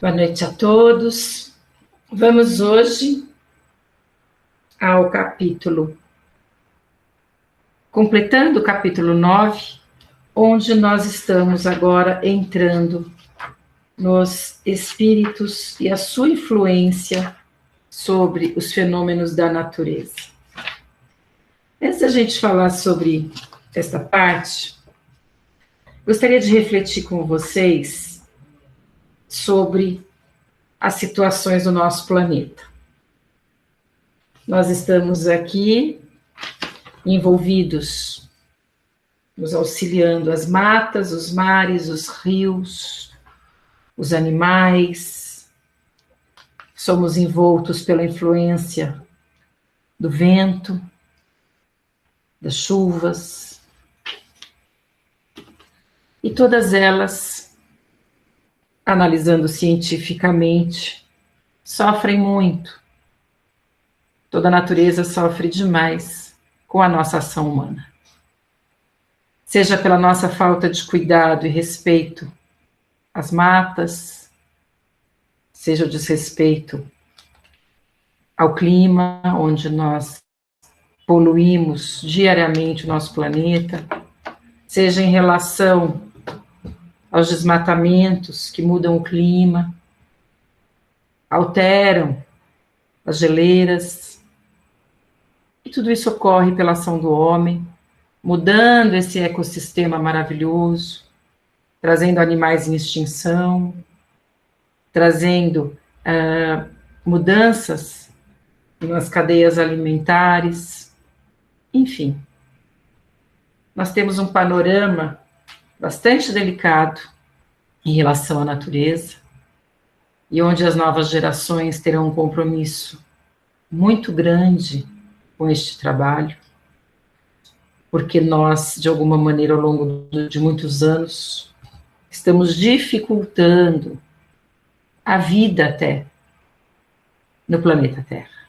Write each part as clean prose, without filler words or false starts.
Boa noite a todos. Vamos hoje ao capítulo, completando o capítulo 9, onde nós estamos agora entrando nos espíritos e a sua influência sobre os fenômenos da natureza. Antes da gente falar sobre esta parte, gostaria de refletir com vocês sobre as situações do nosso planeta. Nós estamos aqui envolvidos, nos auxiliando as matas, os mares, os rios, os animais. Somos envoltos pela influência do vento, das chuvas, e todas elas, analisando cientificamente, sofrem muito. Toda a natureza sofre demais com a nossa ação humana. Seja pela nossa falta de cuidado e respeito às matas, seja o desrespeito ao clima, onde nós poluímos diariamente o nosso planeta, seja em relação aos desmatamentos que mudam o clima, alteram as geleiras, e tudo isso ocorre pela ação do homem, mudando esse ecossistema maravilhoso, trazendo animais em extinção, trazendo mudanças nas cadeias alimentares, enfim. Nós temos um panorama bastante delicado em relação à natureza, e onde as novas gerações terão um compromisso muito grande com este trabalho, porque nós, de alguma maneira, ao longo de muitos anos, estamos dificultando a vida até no planeta Terra.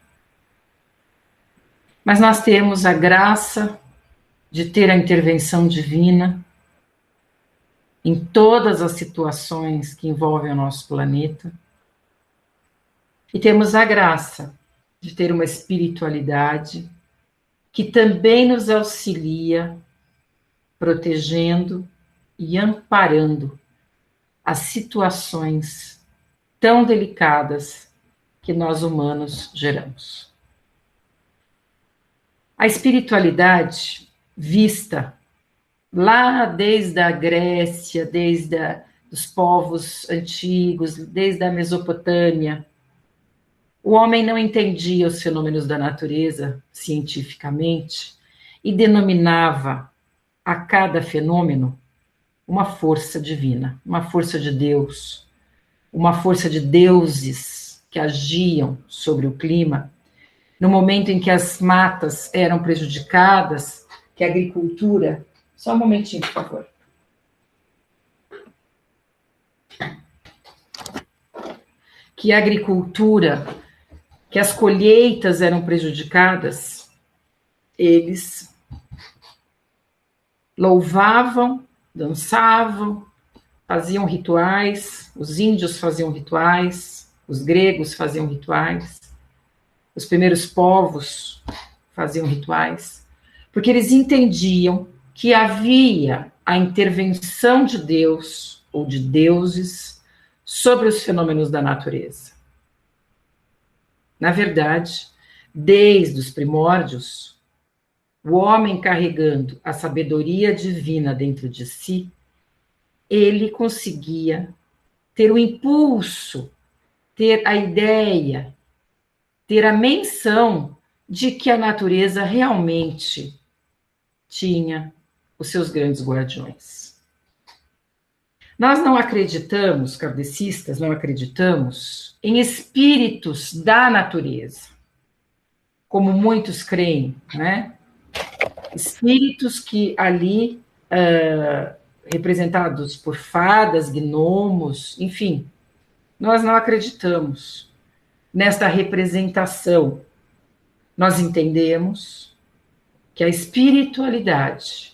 Mas nós temos a graça de ter a intervenção divina em todas as situações que envolvem o nosso planeta, e temos a graça de ter uma espiritualidade que também nos auxilia, protegendo e amparando as situações tão delicadas que nós humanos geramos. A espiritualidade vista lá desde a Grécia, desde os povos antigos, desde a Mesopotâmia, o homem não entendia os fenômenos da natureza cientificamente e denominava a cada fenômeno uma força divina, uma força de Deus, uma força de deuses que agiam sobre o clima no momento em que as matas eram prejudicadas, que a agricultura... Só um momentinho, por favor. Que a agricultura, que as colheitas eram prejudicadas, eles louvavam, dançavam, faziam rituais, os índios faziam rituais, os gregos faziam rituais, os primeiros povos faziam rituais, porque eles entendiam que havia a intervenção de Deus ou de deuses sobre os fenômenos da natureza. Na verdade, desde os primórdios, o homem carregando a sabedoria divina dentro de si, ele conseguia ter o impulso, ter a ideia, ter a menção de que a natureza realmente tinha os seus grandes guardiões. Nós não acreditamos, kardecistas, não acreditamos em espíritos da natureza, como muitos creem, né? Espíritos que ali, representados por fadas, gnomos, enfim, nós não acreditamos nesta representação. Nós entendemos que a espiritualidade,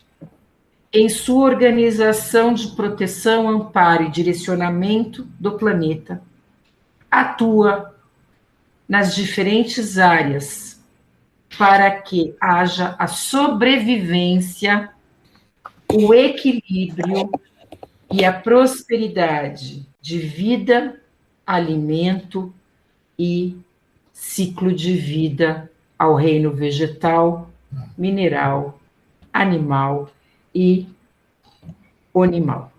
em sua organização de proteção, amparo e direcionamento do planeta, atua nas diferentes áreas para que haja a sobrevivência, o equilíbrio e a prosperidade de vida, alimento e ciclo de vida ao reino vegetal, mineral, animal e animal.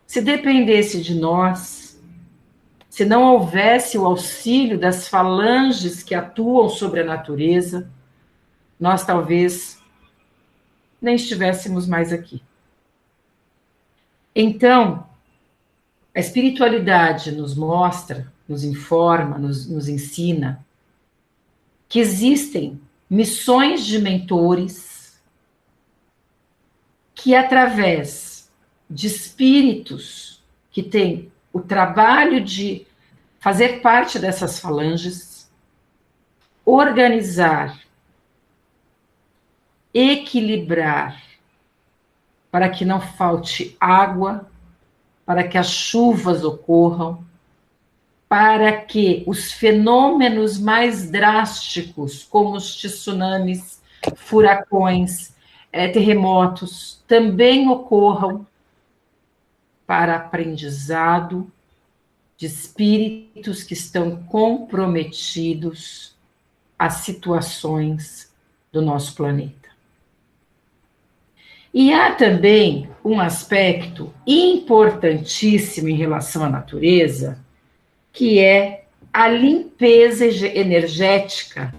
Se dependesse de nós, se não houvesse o auxílio das falanges que atuam sobre a natureza, nós talvez nem estivéssemos mais aqui. Então, a espiritualidade nos mostra, nos informa, nos ensina que existem missões de mentores que, através de espíritos que têm o trabalho de fazer parte dessas falanges, organizar, equilibrar, para que não falte água, para que as chuvas ocorram, para que os fenômenos mais drásticos, como os tsunamis, furacões, terremotos, também ocorram, para aprendizado de espíritos que estão comprometidos às situações do nosso planeta. E há também um aspecto importantíssimo em relação à natureza, que é a limpeza energética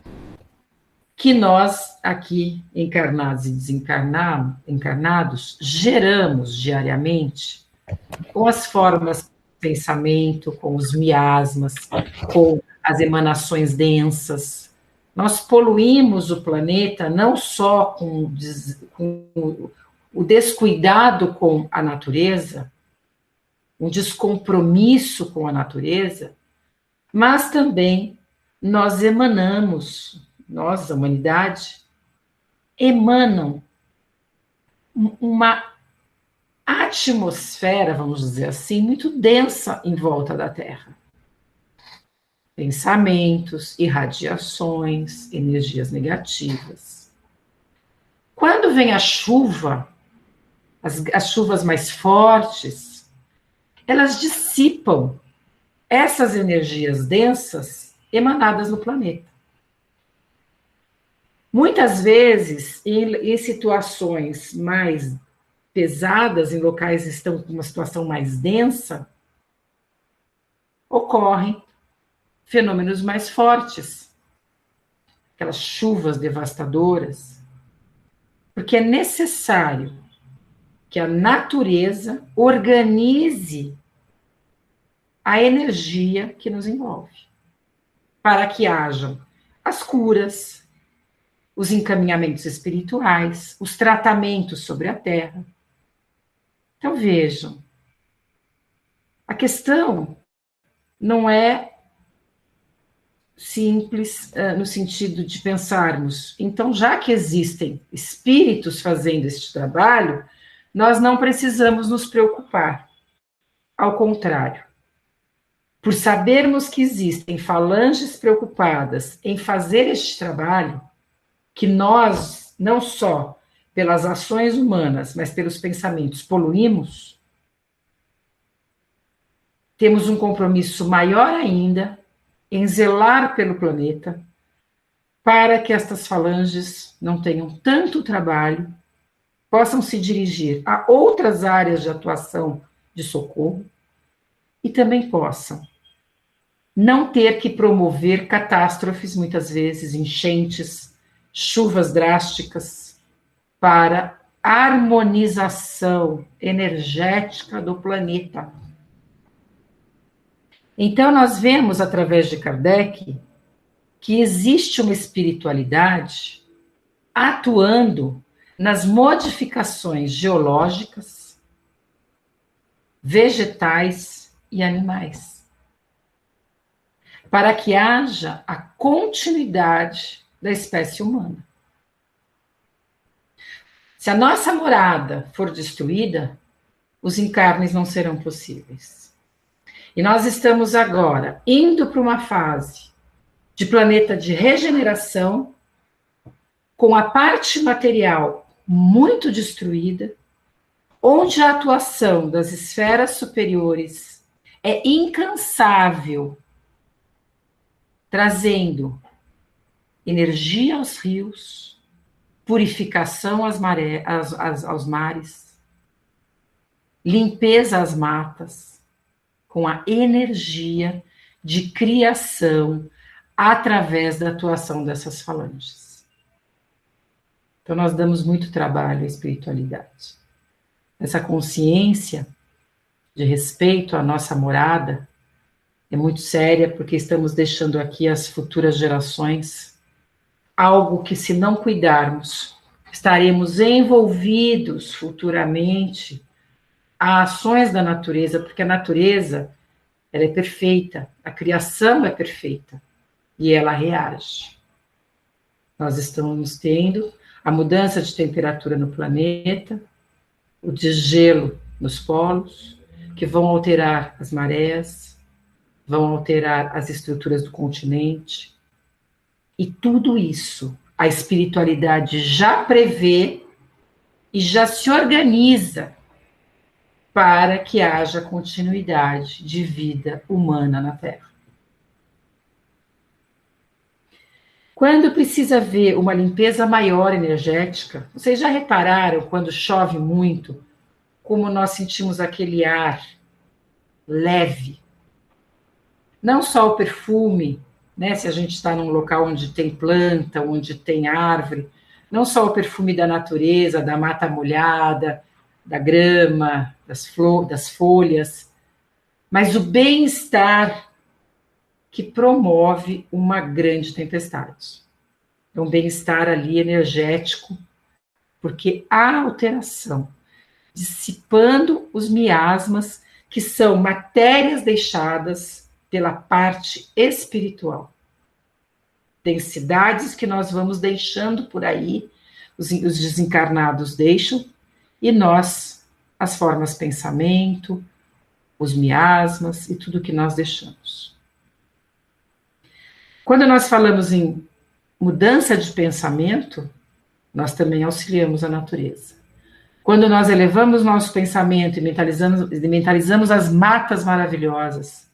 que nós, aqui, encarnados e desencarnados, geramos diariamente com as formas de pensamento, com os miasmas, com as emanações densas. Nós poluímos o planeta não só com o descuidado com a natureza, um descompromisso com a natureza, mas também nós emanamos, nós, a humanidade, emanam uma atmosfera, vamos dizer assim, muito densa em volta da Terra. Pensamentos, irradiações, energias negativas. Quando vem a chuva, as chuvas mais fortes, elas dissipam essas energias densas emanadas no planeta. Muitas vezes, em situações mais pesadas, em locais que estão com uma situação mais densa, ocorrem fenômenos mais fortes, aquelas chuvas devastadoras, porque é necessário que a natureza organize a energia que nos envolve, para que hajam as curas, os encaminhamentos espirituais, os tratamentos sobre a Terra. Então vejam, a questão não é simples no sentido de pensarmos, então já que existem espíritos fazendo este trabalho, nós não precisamos nos preocupar. Ao contrário, por sabermos que existem falanges preocupadas em fazer este trabalho, que nós, não só pelas ações humanas, mas pelos pensamentos, poluímos, temos um compromisso maior ainda em zelar pelo planeta, para que estas falanges não tenham tanto trabalho, possam se dirigir a outras áreas de atuação de socorro e também possam não ter que promover catástrofes, muitas vezes, enchentes, chuvas drásticas, para harmonização energética do planeta. Então, nós vemos, através de Kardec, que existe uma espiritualidade atuando nas modificações geológicas, vegetais e animais, para que haja a continuidade da espécie humana. Se a nossa morada for destruída, os encarnes não serão possíveis. E nós estamos agora indo para uma fase de planeta de regeneração, com a parte material muito destruída, onde a atuação das esferas superiores é incansável, trazendo energia aos rios, purificação às aos mares, limpeza às matas, com a energia de criação através da atuação dessas falanges. Então, nós damos muito trabalho à espiritualidade. Essa consciência de respeito à nossa morada é muito séria, porque estamos deixando aqui às futuras gerações algo que, se não cuidarmos, estaremos envolvidos futuramente a ações da natureza, porque a natureza, ela é perfeita, a criação é perfeita, e ela reage. Nós estamos tendo a mudança de temperatura no planeta, o desgelo nos polos, que vão alterar as marés, vão alterar as estruturas do continente, e tudo isso a espiritualidade já prevê e já se organiza para que haja continuidade de vida humana na Terra. Quando precisa haver uma limpeza maior energética, vocês já repararam quando chove muito, como nós sentimos aquele ar leve? Não só o perfume, né, se a gente está num local onde tem planta, onde tem árvore, não só o perfume da natureza, da mata molhada, da grama, das folhas, mas o bem-estar que promove uma grande tempestade. É um bem-estar ali energético, porque há alteração, dissipando os miasmas, que são matérias deixadas pela parte espiritual. Densidades que nós vamos deixando por aí, os desencarnados deixam, e nós, as formas de pensamento, os miasmas e tudo que nós deixamos. Quando nós falamos em mudança de pensamento, nós também auxiliamos a natureza. Quando nós elevamos nosso pensamento e mentalizamos as matas maravilhosas,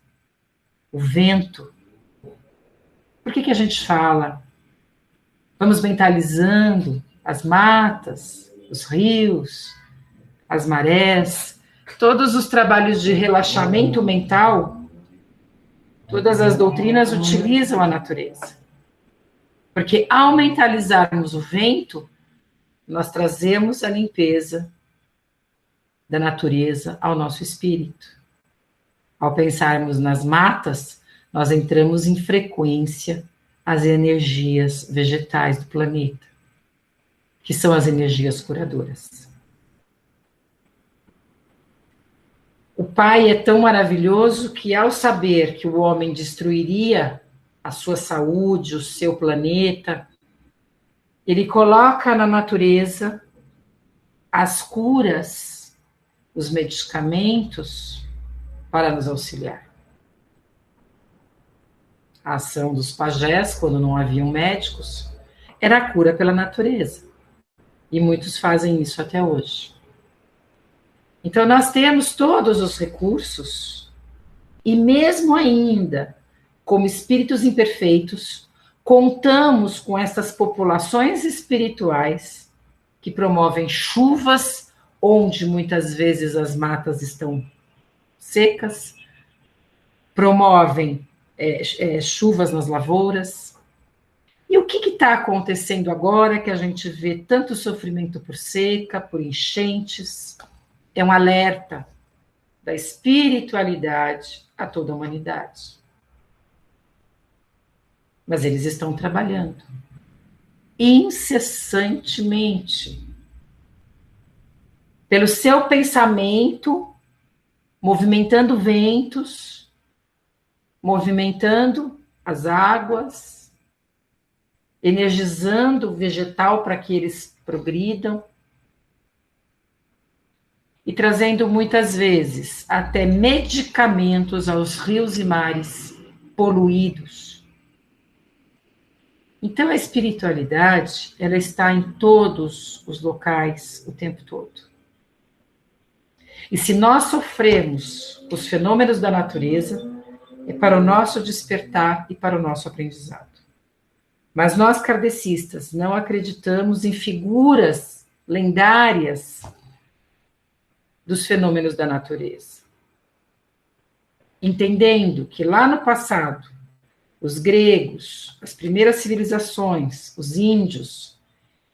o vento, por que a gente fala? Vamos mentalizando as matas, os rios, as marés, todos os trabalhos de relaxamento mental, todas as doutrinas utilizam a natureza. Porque ao mentalizarmos o vento, nós trazemos a limpeza da natureza ao nosso espírito. Ao pensarmos nas matas, nós entramos em frequência às energias vegetais do planeta, que são as energias curadoras. O Pai é tão maravilhoso que, ao saber que o homem destruiria a sua saúde, o seu planeta, ele coloca na natureza as curas, os medicamentos para nos auxiliar. A ação dos pajés, quando não haviam médicos, era a cura pela natureza. E muitos fazem isso até hoje. Então, nós temos todos os recursos, e mesmo ainda, como espíritos imperfeitos, contamos com essas populações espirituais que promovem chuvas, onde muitas vezes as matas estão secas, promovem chuvas nas lavouras. E o que está acontecendo agora que a gente vê tanto sofrimento por seca, por enchentes? É um alerta da espiritualidade a toda a humanidade. Mas eles estão trabalhando incessantemente pelo seu pensamento, movimentando ventos, movimentando as águas, energizando o vegetal para que eles progridam. e trazendo muitas vezes até medicamentos aos rios e mares poluídos. Então a espiritualidade, ela está em todos os locais o tempo todo. E se nós sofremos os fenômenos da natureza, é para o nosso despertar e para o nosso aprendizado. Mas nós kardecistas não acreditamos em figuras lendárias dos fenômenos da natureza. Entendendo que lá no passado, os gregos, as primeiras civilizações, os índios,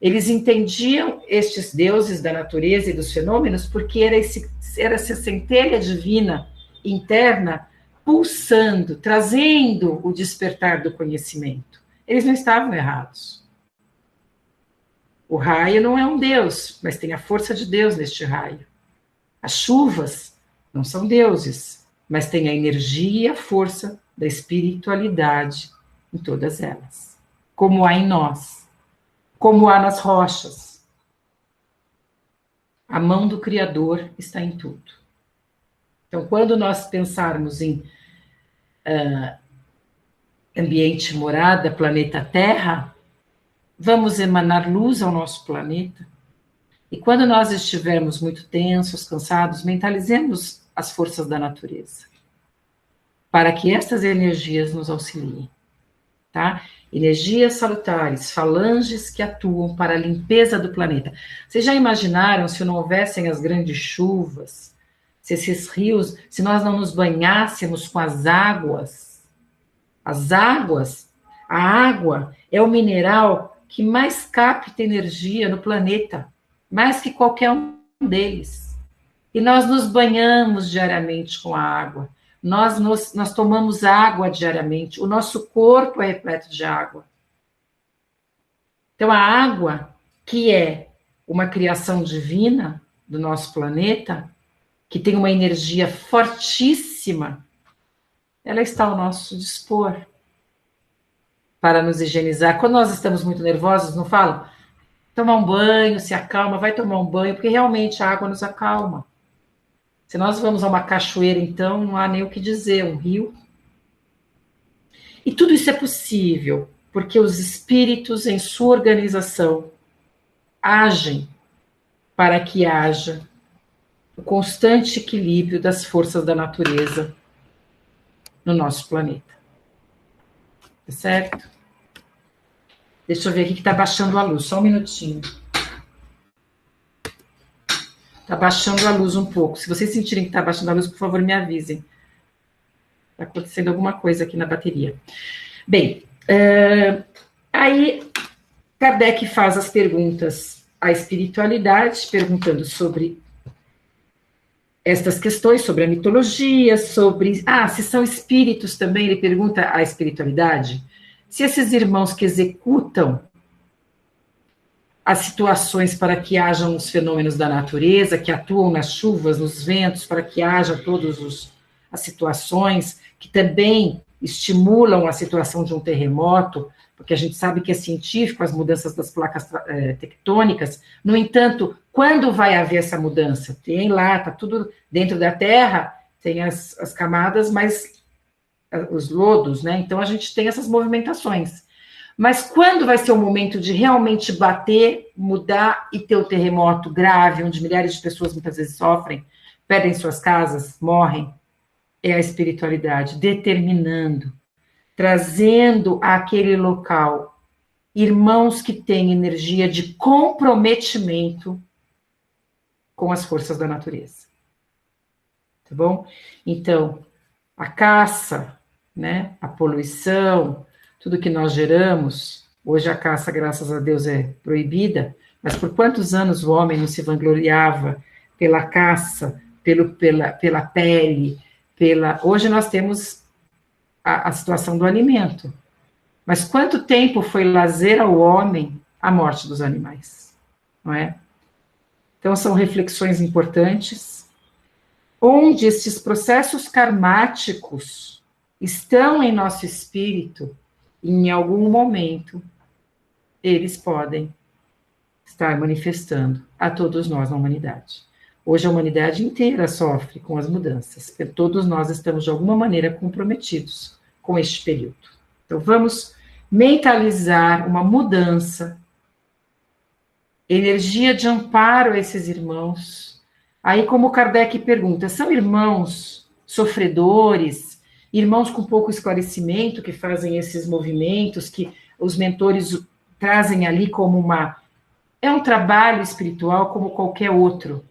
eles entendiam estes deuses da natureza e dos fenômenos porque era essa centelha divina interna pulsando, trazendo o despertar do conhecimento. Eles não estavam errados. O raio não é um deus, mas tem a força de Deus neste raio. As chuvas não são deuses, mas tem a energia e a força da espiritualidade em todas elas. Como há em nós, como há nas rochas. A mão do Criador está em tudo. Então, quando nós pensarmos em ambiente morada, planeta Terra, vamos emanar luz ao nosso planeta. E quando nós estivermos muito tensos, cansados, mentalizemos as forças da natureza, para que estas energias nos auxiliem, tá? Energias salutares, falanges que atuam para a limpeza do planeta. Vocês já imaginaram se não houvessem as grandes chuvas, se esses rios, se nós não nos banhássemos com as águas? A água é o mineral que mais capta energia no planeta, mais que qualquer um deles. E nós nos banhamos diariamente com a água. Nós tomamos água diariamente. O nosso corpo é repleto de água. Então, a água, que é uma criação divina do nosso planeta, que tem uma energia fortíssima, ela está ao nosso dispor para nos higienizar. Quando nós estamos muito nervosos, não falam? Tomar um banho, se acalma, vai tomar um banho, porque realmente a água nos acalma. Se nós vamos a uma cachoeira, então, não há nem o que dizer, um rio. E tudo isso é possível, porque os espíritos, em sua organização, agem para que haja o constante equilíbrio das forças da natureza no nosso planeta. Tá certo? Deixa eu ver aqui que está baixando a luz, só um minutinho. Está baixando a luz um pouco. Se vocês sentirem que está baixando a luz, por favor, me avisem. Está acontecendo alguma coisa aqui na bateria. Bem, aí Kardec faz as perguntas à espiritualidade, perguntando sobre estas questões, sobre a mitologia, sobre... se são espíritos também, ele pergunta à espiritualidade, se esses irmãos que executam as situações para que hajam os fenômenos da natureza, que atuam nas chuvas, nos ventos, para que haja todas as situações, que também estimulam a situação de um terremoto, porque a gente sabe que é científico as mudanças das placas tectônicas. No entanto, quando vai haver essa mudança? Tem lá, está tudo dentro da Terra, tem as camadas, mas os lodos, né? Então a gente tem essas movimentações. Mas quando vai ser o momento de realmente bater, mudar e ter o terremoto grave, onde milhares de pessoas muitas vezes sofrem, perdem suas casas, morrem, é a espiritualidade determinando, trazendo àquele local irmãos que têm energia de comprometimento com as forças da natureza. Tá bom? Então, a caça, né, a poluição, tudo que nós geramos, hoje a caça, graças a Deus, é proibida, mas por quantos anos o homem não se vangloriava pela caça, pela pele, Hoje nós temos a situação do alimento, mas quanto tempo foi lazer ao homem a morte dos animais, não é? Então são reflexões importantes, onde esses processos karmáticos estão em nosso espírito, e em algum momento eles podem estar manifestando a todos nós na humanidade. Hoje a humanidade inteira sofre com as mudanças, porque todos nós estamos de alguma maneira comprometidos com este período. Então vamos mentalizar uma mudança, energia de amparo a esses irmãos. Aí, como Kardec pergunta, são irmãos sofredores, irmãos com pouco esclarecimento que fazem esses movimentos, que os mentores trazem ali como é um trabalho espiritual como qualquer outro.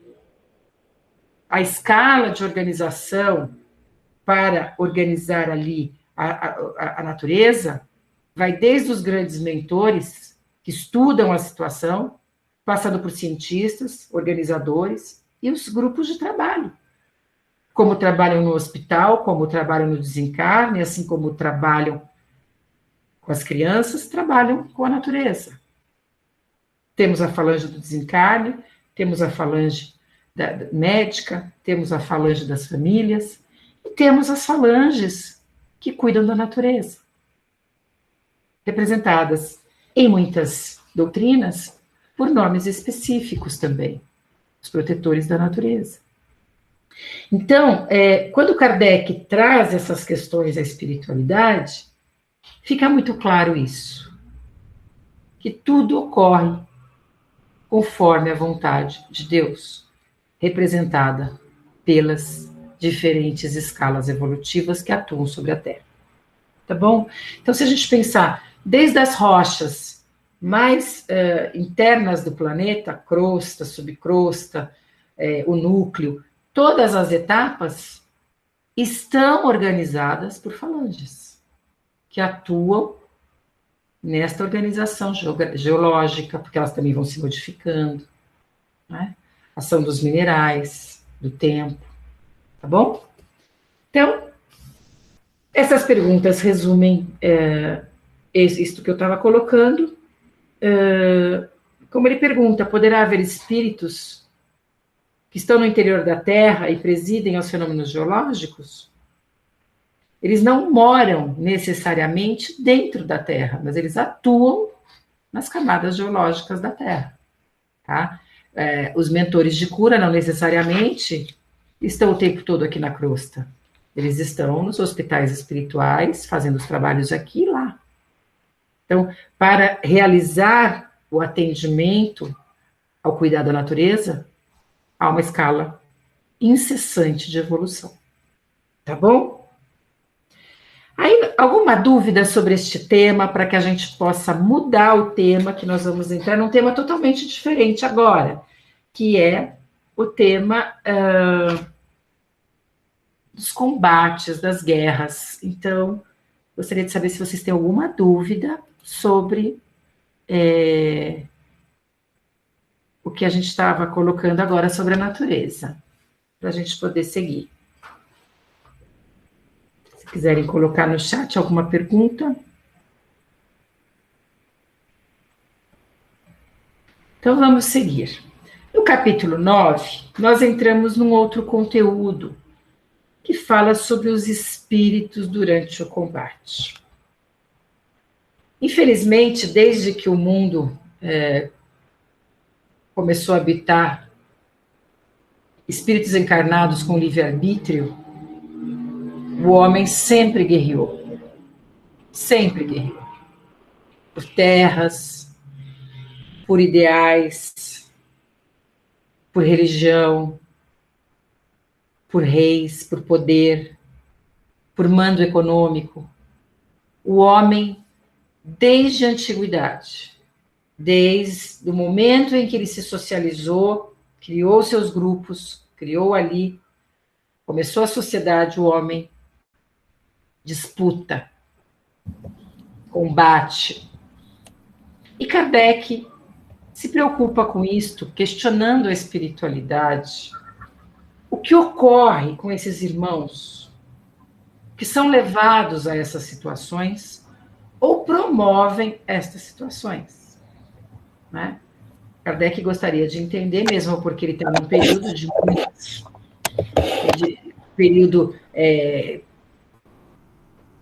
A escala de organização para organizar ali a natureza vai desde os grandes mentores que estudam a situação, passando por cientistas, organizadores e os grupos de trabalho. Como trabalham no hospital, como trabalham no desencarne, assim como trabalham com as crianças, trabalham com a natureza. Temos a falange do desencarne, temos a falange médica, temos a falange das famílias, e temos as falanges que cuidam da natureza, representadas em muitas doutrinas por nomes específicos também, os protetores da natureza. Então, quando Kardec traz essas questões à espiritualidade, fica muito claro isso, que tudo ocorre conforme a vontade de Deus, representada pelas diferentes escalas evolutivas que atuam sobre a Terra. Tá bom? Então, se a gente pensar desde as rochas mais internas do planeta, crosta, subcrosta, o núcleo, todas as etapas estão organizadas por falanges, que atuam nesta organização geológica, porque elas também vão se modificando, né? Ação dos minerais, do tempo, tá bom? Então, essas perguntas resumem isto que eu estava colocando. Como ele pergunta, poderá haver espíritos que estão no interior da Terra e presidem aos fenômenos geológicos? Eles não moram necessariamente dentro da Terra, mas eles atuam nas camadas geológicas da Terra. Tá? Os mentores de cura não necessariamente estão o tempo todo aqui na crosta. Eles estão nos hospitais espirituais, fazendo os trabalhos aqui e lá. Então, para realizar o atendimento ao cuidado da natureza, há uma escala incessante de evolução. Tá bom? Aí, alguma dúvida sobre este tema, para que a gente possa mudar o tema, que nós vamos entrar num tema totalmente diferente agora, que é o tema dos combates, das guerras. Então, gostaria de saber se vocês têm alguma dúvida sobre o que a gente estava colocando agora sobre a natureza, para a gente poder seguir. Se quiserem colocar no chat alguma pergunta. Então, vamos seguir. No capítulo 9, nós entramos num outro conteúdo, que fala sobre os espíritos durante o combate. Infelizmente, desde que o mundo começou a habitar espíritos encarnados com livre-arbítrio, o homem sempre guerreou. Sempre guerreou. Por terras, por ideais, por religião, por reis, por poder, por mando econômico. O homem, desde a antiguidade, desde o momento em que ele se socializou, criou seus grupos, criou ali, começou a sociedade, o homem disputa, combate. E Kardec se preocupa com isto, questionando a espiritualidade. O que ocorre com esses irmãos que são levados a essas situações ou promovem estas situações? Né? Kardec gostaria de entender, mesmo porque ele está num período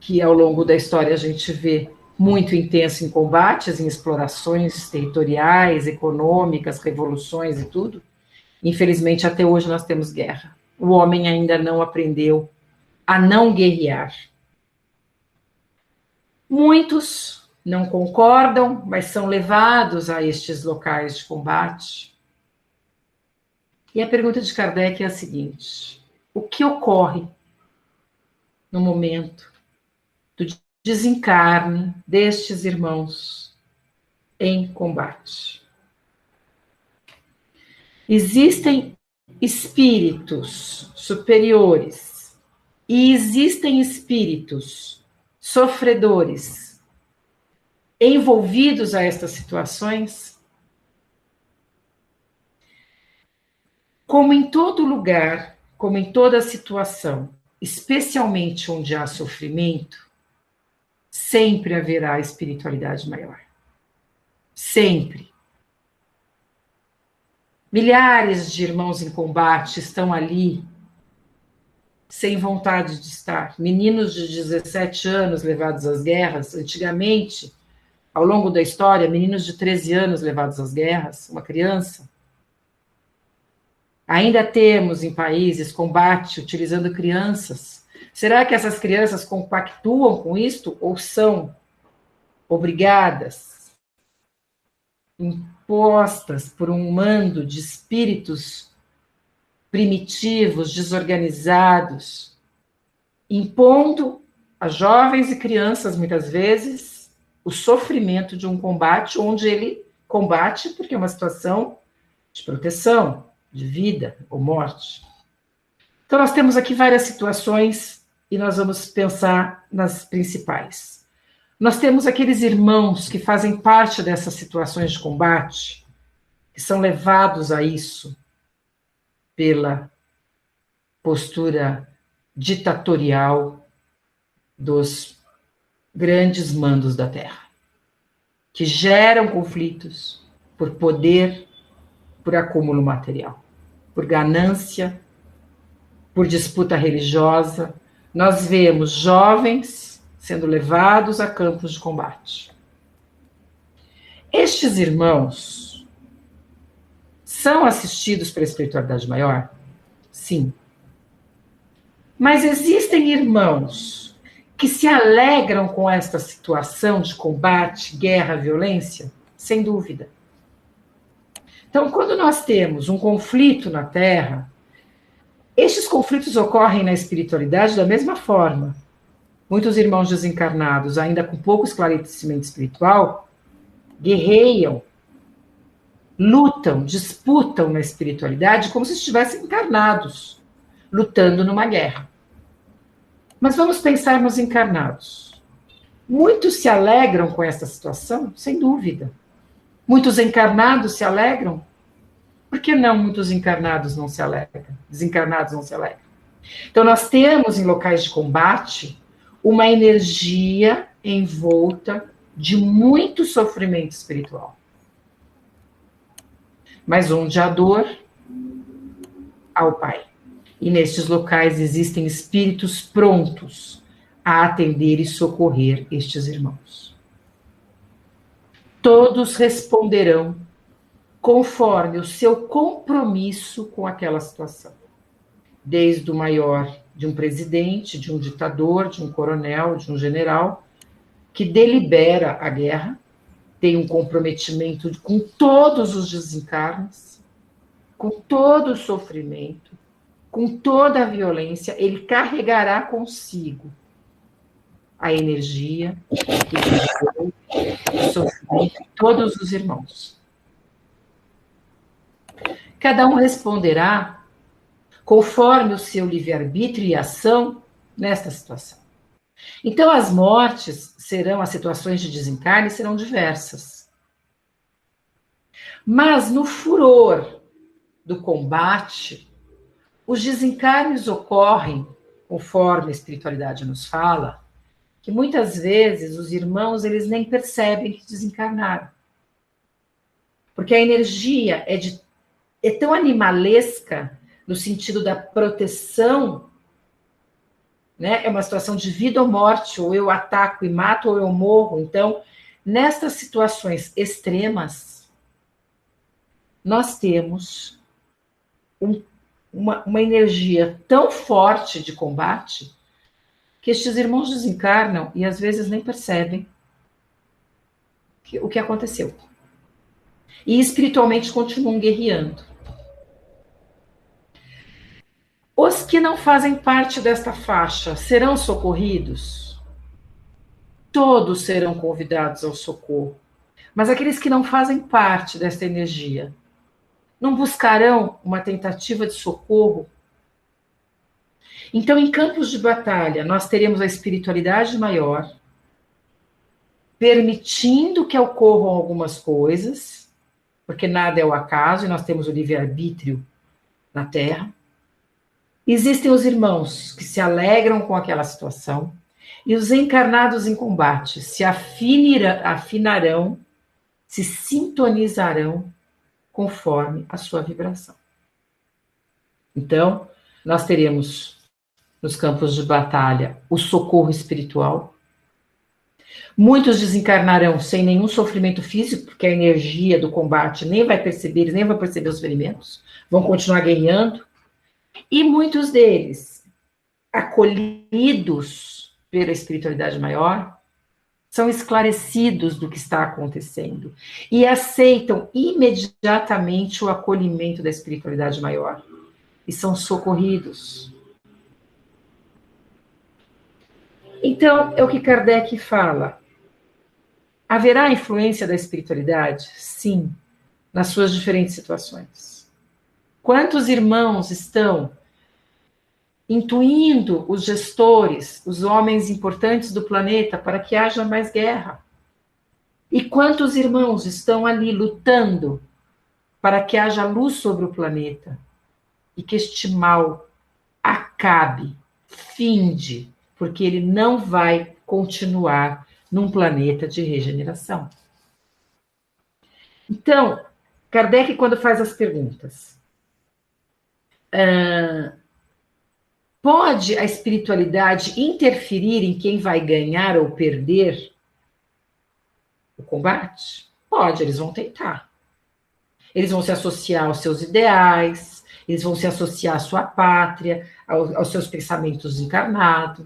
que ao longo da história a gente vê muito intenso em combates, em explorações territoriais, econômicas, revoluções e tudo. Infelizmente, até hoje nós temos guerra. O homem ainda não aprendeu a não guerrear. Muitos não concordam, mas são levados a estes locais de combate. E a pergunta de Kardec é a seguinte: o que ocorre no momento do desencarne destes irmãos em combate? Existem espíritos superiores e existem espíritos sofredores envolvidos a estas situações? Como em todo lugar, como em toda situação, especialmente onde há sofrimento, sempre haverá espiritualidade maior. Sempre. Milhares de irmãos em combate estão ali sem vontade de estar. Meninos de 17 anos levados às guerras. Antigamente, ao longo da história, meninos de 13 anos levados às guerras, uma criança. Ainda temos em países combate utilizando crianças. Será que essas crianças compactuam com isto ou são obrigadas, impostas por um mando de espíritos primitivos, desorganizados, impondo a jovens e crianças, muitas vezes, o sofrimento de um combate onde ele combate porque é uma situação de proteção, de vida ou morte. Então, nós temos aqui várias situações e nós vamos pensar nas principais. Nós temos aqueles irmãos que fazem parte dessas situações de combate, que são levados a isso pela postura ditatorial dos grandes mandos da Terra, que geram conflitos por poder, por acúmulo material, por ganância, por disputa religiosa. Nós vemos jovens sendo levados a campos de combate. Estes irmãos são assistidos pela espiritualidade maior? Sim. Mas existem irmãos que se alegram com esta situação de combate, guerra, violência? Sem dúvida. Então, quando nós temos um conflito na Terra, estes conflitos ocorrem na espiritualidade da mesma forma. Muitos irmãos desencarnados, ainda com pouco esclarecimento espiritual, guerreiam, lutam, disputam na espiritualidade como se estivessem encarnados, lutando numa guerra. Mas vamos pensar nos encarnados. Muitos se alegram com esta situação? Sem dúvida. Muitos encarnados se alegram? Por que não muitos encarnados não se alegram? Desencarnados não se alegram? Então, nós temos em locais de combate uma energia envolta de muito sofrimento espiritual. Mas onde há dor, há o Pai. E nestes locais existem espíritos prontos a atender e socorrer estes irmãos. Todos responderão conforme o seu compromisso com aquela situação. Desde o maior, de um presidente, de um ditador, de um coronel, de um general, que delibera a guerra, tem um comprometimento com todos os desencarnes, com todo o sofrimento, com toda a violência, ele carregará consigo a energia, o sofrimento de todos os irmãos. Cada um responderá conforme o seu livre-arbítrio e ação nesta situação. Então, as mortes serão, as situações de desencarne serão diversas. Mas no furor do combate, os desencarnes ocorrem, conforme a espiritualidade nos fala, que muitas vezes os irmãos eles nem percebem que desencarnaram. Porque a energia é tão animalesca no sentido da proteção, né? É uma situação de vida ou morte, ou eu ataco e mato, ou eu morro. Então, nestas situações extremas, nós temos uma energia tão forte de combate que estes irmãos desencarnam e às vezes nem percebem o que aconteceu. E espiritualmente continuam guerreando. Os que não fazem parte desta faixa serão socorridos? Todos serão convidados ao socorro. Mas aqueles que não fazem parte desta energia não buscarão uma tentativa de socorro? Então, em campos de batalha, nós teremos a espiritualidade maior, permitindo que ocorram algumas coisas, porque nada é o acaso e nós temos o livre-arbítrio na Terra. Existem os irmãos que se alegram com aquela situação e os encarnados em combate se afinarão, se sintonizarão conforme a sua vibração. Então, nós teremos nos campos de batalha o socorro espiritual. Muitos desencarnarão sem nenhum sofrimento físico, porque a energia do combate nem vai perceber, eles nem vão perceber os ferimentos, vão continuar guerreando. E muitos deles, acolhidos pela espiritualidade maior, são esclarecidos do que está acontecendo e aceitam imediatamente o acolhimento da espiritualidade maior e são socorridos. Então, é o que Kardec fala. Haverá influência da espiritualidade? Sim, nas suas diferentes situações. Quantos irmãos estão intuindo os gestores, os homens importantes do planeta, para que haja mais guerra? E quantos irmãos estão ali lutando para que haja luz sobre o planeta e que este mal acabe, finde, porque ele não vai continuar num planeta de regeneração. Então, Kardec, quando faz as perguntas, pode a espiritualidade interferir em quem vai ganhar ou perder o combate? Pode, eles vão tentar. Eles vão se associar aos seus ideais, eles vão se associar à sua pátria, aos seus pensamentos encarnados.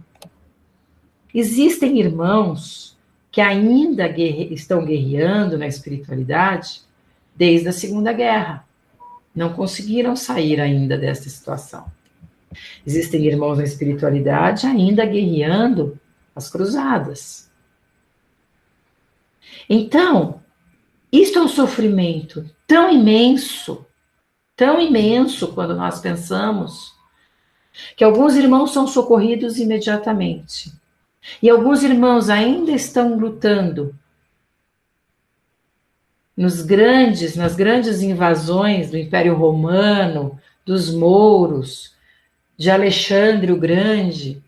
Existem irmãos que ainda estão guerreando na espiritualidade desde a Segunda Guerra. Não conseguiram sair ainda dessa situação. Existem irmãos na espiritualidade ainda guerreando as cruzadas. Então, isto é um sofrimento tão imenso quando nós pensamos que alguns irmãos são socorridos imediatamente. E alguns irmãos ainda estão lutando nas grandes invasões do Império Romano, dos mouros, de Alexandre o Grande.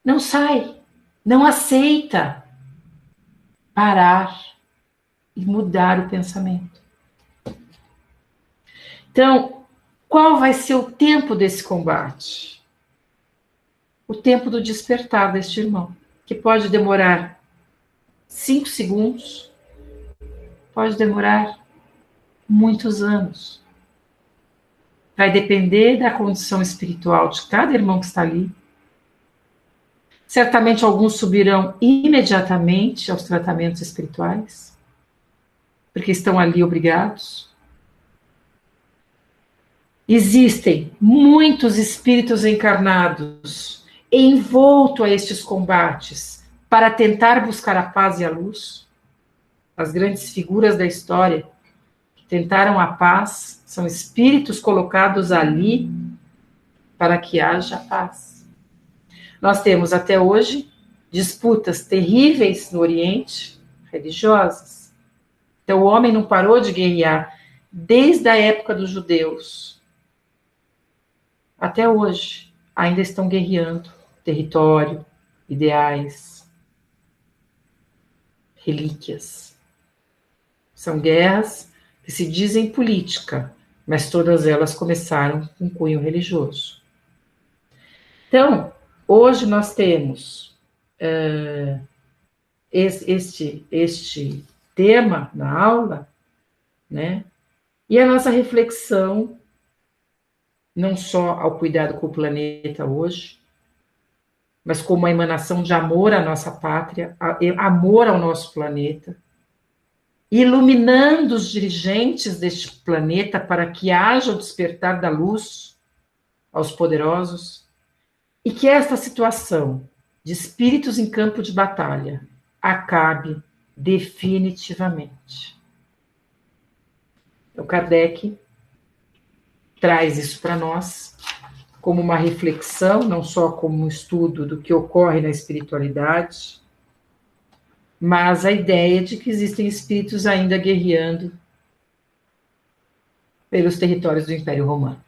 Não sai, não aceita parar e mudar o pensamento. Então, qual vai ser o tempo desse combate? O tempo do despertar deste irmão, que pode demorar 5 segundos, pode demorar muitos anos. Vai depender da condição espiritual de cada irmão que está ali. Certamente alguns subirão imediatamente aos tratamentos espirituais, porque estão ali obrigados. Existem muitos espíritos encarnados envolto a estes combates para tentar buscar a paz e a luz. As grandes figuras da história que tentaram a paz são espíritos colocados ali para que haja paz. Nós temos até hoje disputas terríveis no Oriente, religiosas. Então o homem não parou de guerrear desde a época dos judeus. Até hoje ainda estão guerreando território, ideais, relíquias. São guerras que se dizem política, mas todas elas começaram com cunho religioso. Então, hoje nós temos este tema na aula, né? E a nossa reflexão, não só ao cuidado com o planeta hoje, mas como uma emanação de amor à nossa pátria, amor ao nosso planeta, iluminando os dirigentes deste planeta para que haja o despertar da luz aos poderosos, e que esta situação de espíritos em campo de batalha acabe definitivamente. O Kardec traz isso para nós como uma reflexão, não só como um estudo do que ocorre na espiritualidade, mas a ideia de que existem espíritos ainda guerreando pelos territórios do Império Romano.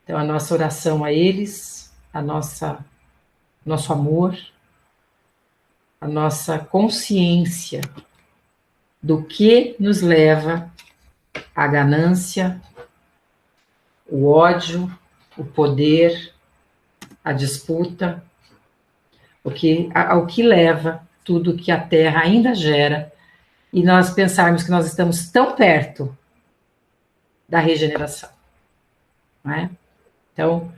Então, a nossa oração a eles, nosso amor, a nossa consciência do que nos leva à ganância, o ódio, o poder, a disputa, ao que leva tudo que a Terra ainda gera, e nós pensarmos que nós estamos tão perto da regeneração, não é? Então,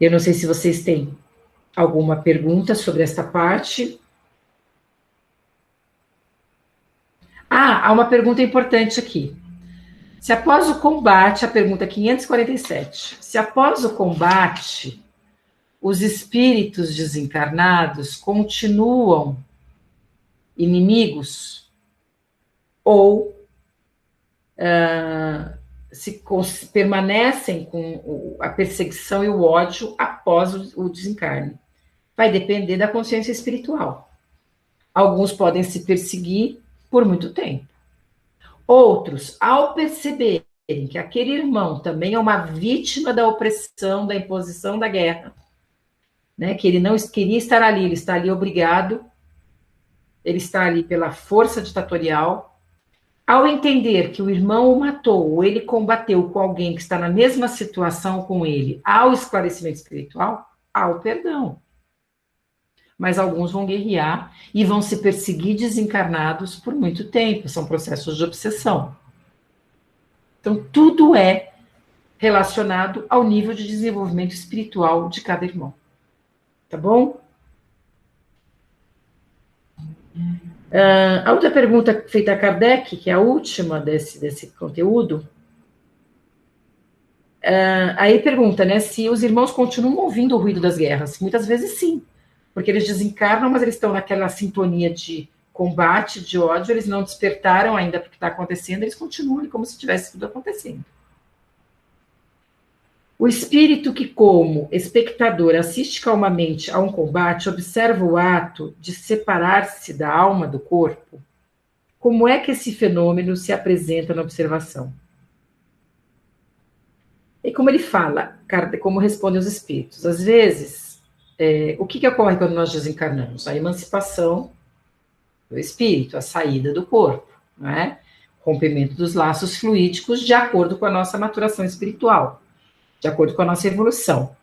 eu não sei se vocês têm alguma pergunta sobre esta parte. Há uma pergunta importante aqui. Se após o combate, a pergunta 547, se após o combate, os espíritos desencarnados continuam inimigos ou se permanecem com a perseguição e o ódio após o desencarne. Vai depender da consciência espiritual. Alguns podem se perseguir por muito tempo. Outros, ao perceberem que aquele irmão também é uma vítima da opressão, da imposição da guerra, né, que ele não queria estar ali, ele está ali obrigado, ele está ali pela força ditatorial. Ao entender que o irmão o matou, ou ele combateu com alguém que está na mesma situação com ele, há o esclarecimento espiritual, há o perdão. Mas alguns vão guerrear e vão se perseguir desencarnados por muito tempo, são processos de obsessão. Então, tudo é relacionado ao nível de desenvolvimento espiritual de cada irmão. Tá bom? A outra pergunta feita a Kardec, que é a última desse conteúdo, aí pergunta, né, se os irmãos continuam ouvindo o ruído das guerras. Muitas vezes sim, porque eles desencarnam, mas eles estão naquela sintonia de combate, de ódio, eles não despertaram ainda para o que está acontecendo, eles continuam como se tivesse tudo acontecendo. O espírito que, como espectador, assiste calmamente a um combate, observa o ato de separar-se da alma do corpo, como é que esse fenômeno se apresenta na observação? E como ele fala, como respondem os espíritos, às vezes, o que ocorre quando nós desencarnamos? A emancipação do espírito, a saída do corpo, não é? Rompimento dos laços fluídicos de acordo com a nossa maturação espiritual, de acordo com a nossa evolução.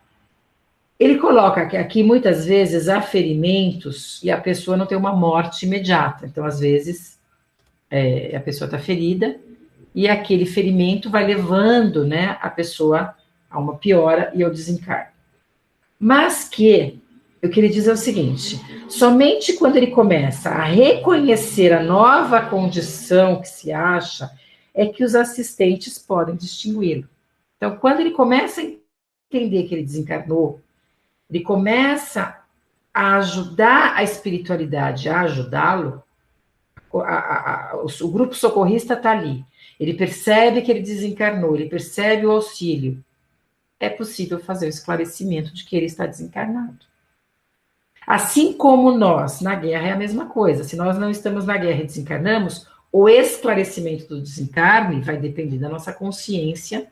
Ele coloca que aqui, muitas vezes, há ferimentos e a pessoa não tem uma morte imediata. Então, às vezes, a pessoa está ferida e aquele ferimento vai levando, né, a pessoa a uma piora e ao desencarne. Mas que, eu queria dizer o seguinte, somente quando ele começa a reconhecer a nova condição que se acha, é que os assistentes podem distingui-lo. Então, quando ele começa a entender que ele desencarnou, ele começa a ajudar a espiritualidade a ajudá-lo, o grupo socorrista está ali, ele percebe que ele desencarnou, ele percebe o auxílio, é possível fazer o esclarecimento de que ele está desencarnado. Assim como nós, na guerra, é a mesma coisa. Se nós não estamos na guerra e desencarnamos, o esclarecimento do desencarne vai depender da nossa consciência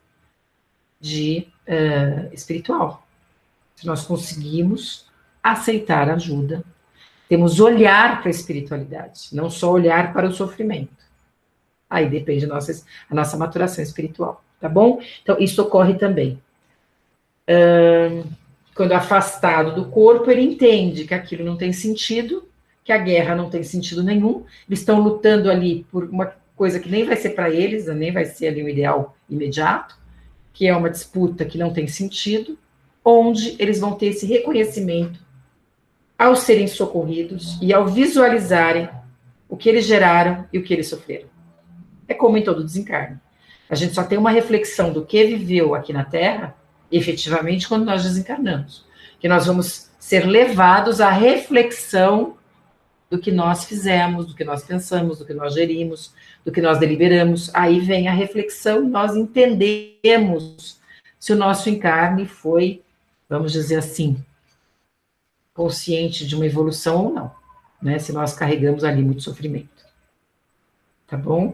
espiritual. Se nós conseguimos aceitar ajuda, temos olhar para a espiritualidade, não só olhar para o sofrimento. Aí depende da nossa maturação espiritual, tá bom? Então, isso ocorre também. Quando afastado do corpo, ele entende que aquilo não tem sentido, que a guerra não tem sentido nenhum, eles estão lutando ali por uma coisa que nem vai ser para eles, nem vai ser ali o ideal imediato, que é uma disputa que não tem sentido, onde eles vão ter esse reconhecimento ao serem socorridos e ao visualizarem o que eles geraram e o que eles sofreram. É como em todo desencarne. A gente só tem uma reflexão do que viveu aqui na Terra, efetivamente, quando nós desencarnamos. Que nós vamos ser levados à reflexão do que nós fizemos, do que nós pensamos, do que nós gerimos, do que nós deliberamos. Aí vem a reflexão, nós entendemos se o nosso encarne foi, vamos dizer assim, consciente de uma evolução ou não, né? Se nós carregamos ali muito sofrimento. Tá bom?